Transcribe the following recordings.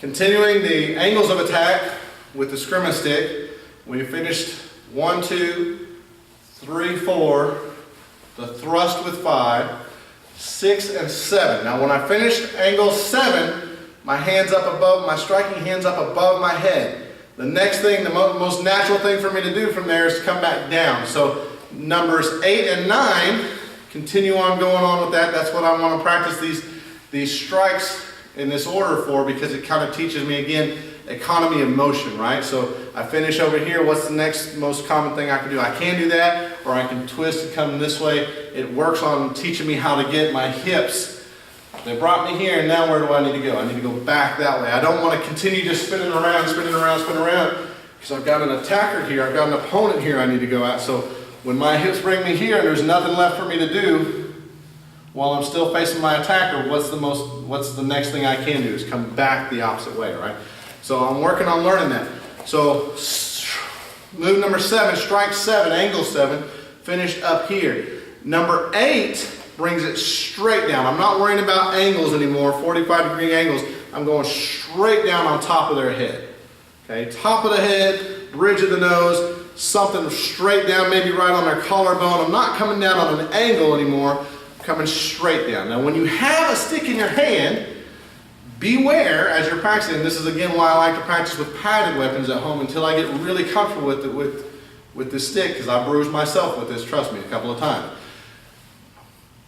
Continuing the angles of attack with the Escrima stick, we finished 1, 2, 3, 4, the thrust with 5, 6, and 7. Now when I finished angle 7, my striking hands up above my head. The next thing, the most natural thing for me to do from there is to come back down. So numbers 8 and 9, continue on going on with that. That's what I want to practice these strikes in this order for, because it kind of teaches me again economy of motion, right? So I finish over here. What's the next most common thing I can do? I can do that, or I can twist and come this way. It works on teaching me how to get my hips. They brought me here, and now where do I need to go? I need to go back that way. I don't want to continue just spinning around, because I've got an attacker here, I've got an opponent here I need to go at. So when my hips bring me here and there's nothing left for me to do while I'm still facing my attacker, what's the next thing I can do is come back the opposite way, right? So I'm working on learning that. So move number 7, strike 7, angle 7, finish up here. Number 8 brings it straight down. I'm not worrying about angles anymore, 45-degree angles. I'm going straight down on top of their head. Okay, top of the head, bridge of the nose, something straight down, maybe right on their collarbone. I'm not coming down on an angle anymore, I'm coming straight down. Now when you have a stick in your hand, beware as you're practicing. This is again why I like to practice with padded weapons at home until I get really comfortable with this stick, because I bruised myself with this, trust me, a couple of times.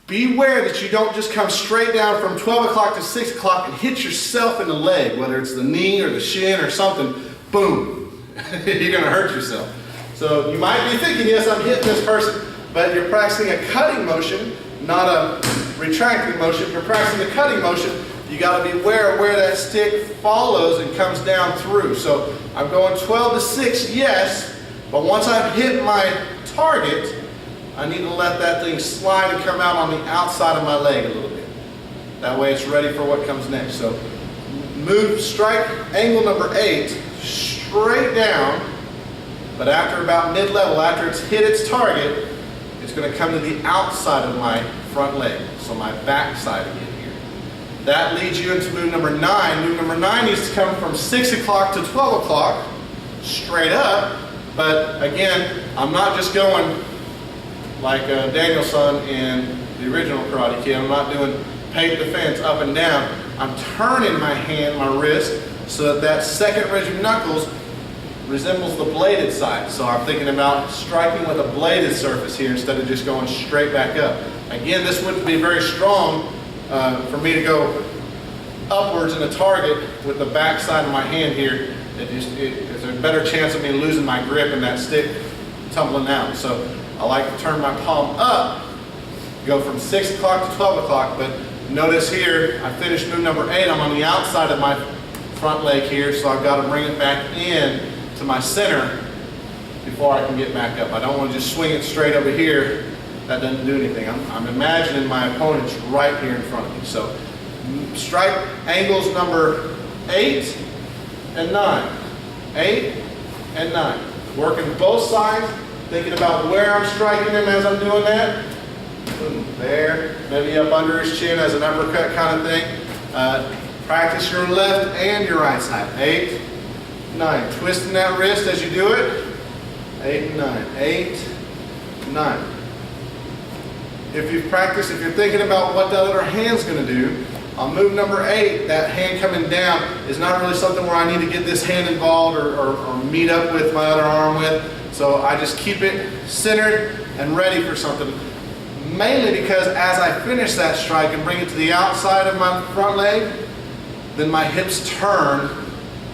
Beware that you don't just come straight down from 12 o'clock to 6 o'clock and hit yourself in the leg, whether it's the knee or the shin or something, boom, you're going to hurt yourself. So you might be thinking, yes, I'm hitting this person, but you're practicing a cutting motion, not a retracting motion. If you're practicing a cutting motion, you got to be aware of where that stick follows and comes down through. So I'm going 12 to 6, yes, but once I've hit my target, I need to let that thing slide and come out on the outside of my leg a little bit. That way it's ready for what comes next. So strike angle number 8, straight down, but after about mid-level, after it's hit its target, it's going to come to the outside of my front leg, so my back side again here. That leads you into move number 9. Move number 9 needs to come from 6 o'clock to 12 o'clock, straight up, but again, I'm not just going like Daniel-san in the original Karate Kid. I'm not doing paint the fence up and down. I'm turning my hand, my wrist, so that second ridge of knuckles resembles the bladed side. So I'm thinking about striking with a bladed surface here instead of just going straight back up. Again, this wouldn't be very strong for me to go upwards in a target with the back side of my hand here. There's a better chance of me losing my grip and that stick tumbling out. So I like to turn my palm up, go from 6 o'clock to 12 o'clock, but notice here, I finished move number 8, I'm on the outside of my front leg here, so I've got to bring it back in to my center before I can get back up. I don't want to just swing it straight over here. That doesn't do anything. I'm imagining my opponent's right here in front of me. So strike angles number 8 and 9. 8 and 9. Working both sides. Thinking about where I'm striking him as I'm doing that. Boom, there, maybe up under his chin as an uppercut kind of thing. Practice your left and your right side. 8, 9. Twisting that wrist as you do it. 8 and 9. 8, 9. If you've practiced, if you're thinking about what that other hand's going to do, on move number 8, that hand coming down is not really something where I need to get this hand involved or meet up with my other arm with. So I just keep it centered and ready for something. Mainly because as I finish that strike and bring it to the outside of my front leg, then my hips turn,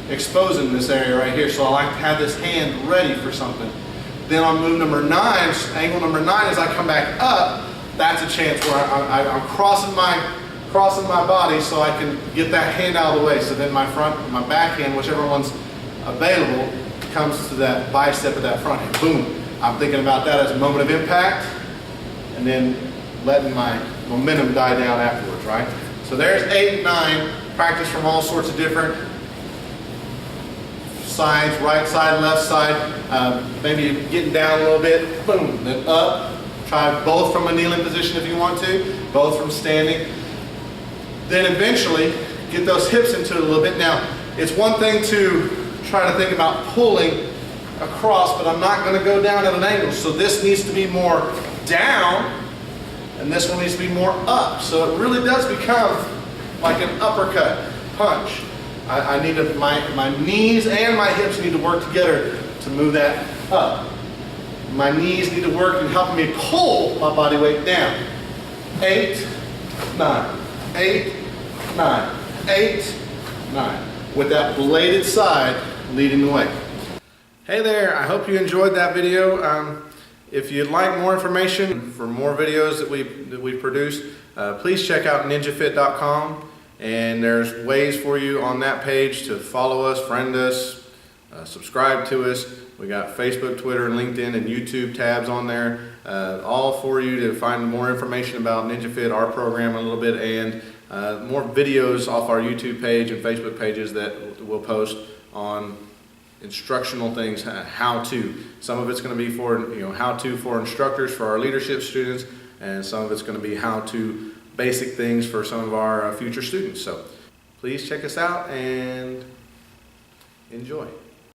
exposing this area right here. So I like to have this hand ready for something. Then on move number 9, angle number 9, as I come back up, that's a chance where I'm crossing my body so I can get that hand out of the way. So then my back hand, whichever one's available, comes to that bicep of that front hand. Boom. I'm thinking about that as a moment of impact and then letting my momentum die down afterwards, right? So there's 8 and 9. Practice from all sorts of different sides, right side, left side, maybe getting down a little bit, boom, then up. Try both from a kneeling position if you want to, both from standing. Then eventually get those hips into it a little bit. Now, it's one thing to try to think about pulling across, but I'm not going to go down at an angle. So this needs to be more down, and this one needs to be more up. So it really does become like an uppercut punch. I need to, my knees and my hips need to work together to move that up. My knees need to work in helping me pull my body weight down. 8, 9, 8, 9, 8, 9. With that bladed side leading the way. Hey there, I hope you enjoyed that video. If you'd like more information for more videos that we produce, please check out ninjafit.com, and there's ways for you on that page to follow us, friend us, subscribe to us. We got Facebook, Twitter, and LinkedIn and YouTube tabs on there, all for you to find more information about NinjaFit, our program a little bit, and more videos off our YouTube page and Facebook pages that we'll post on instructional things, how to. Some of it's going to be for how to for instructors, for our leadership students, and some of it's going to be how to basic things for some of our future students. So please check us out and enjoy.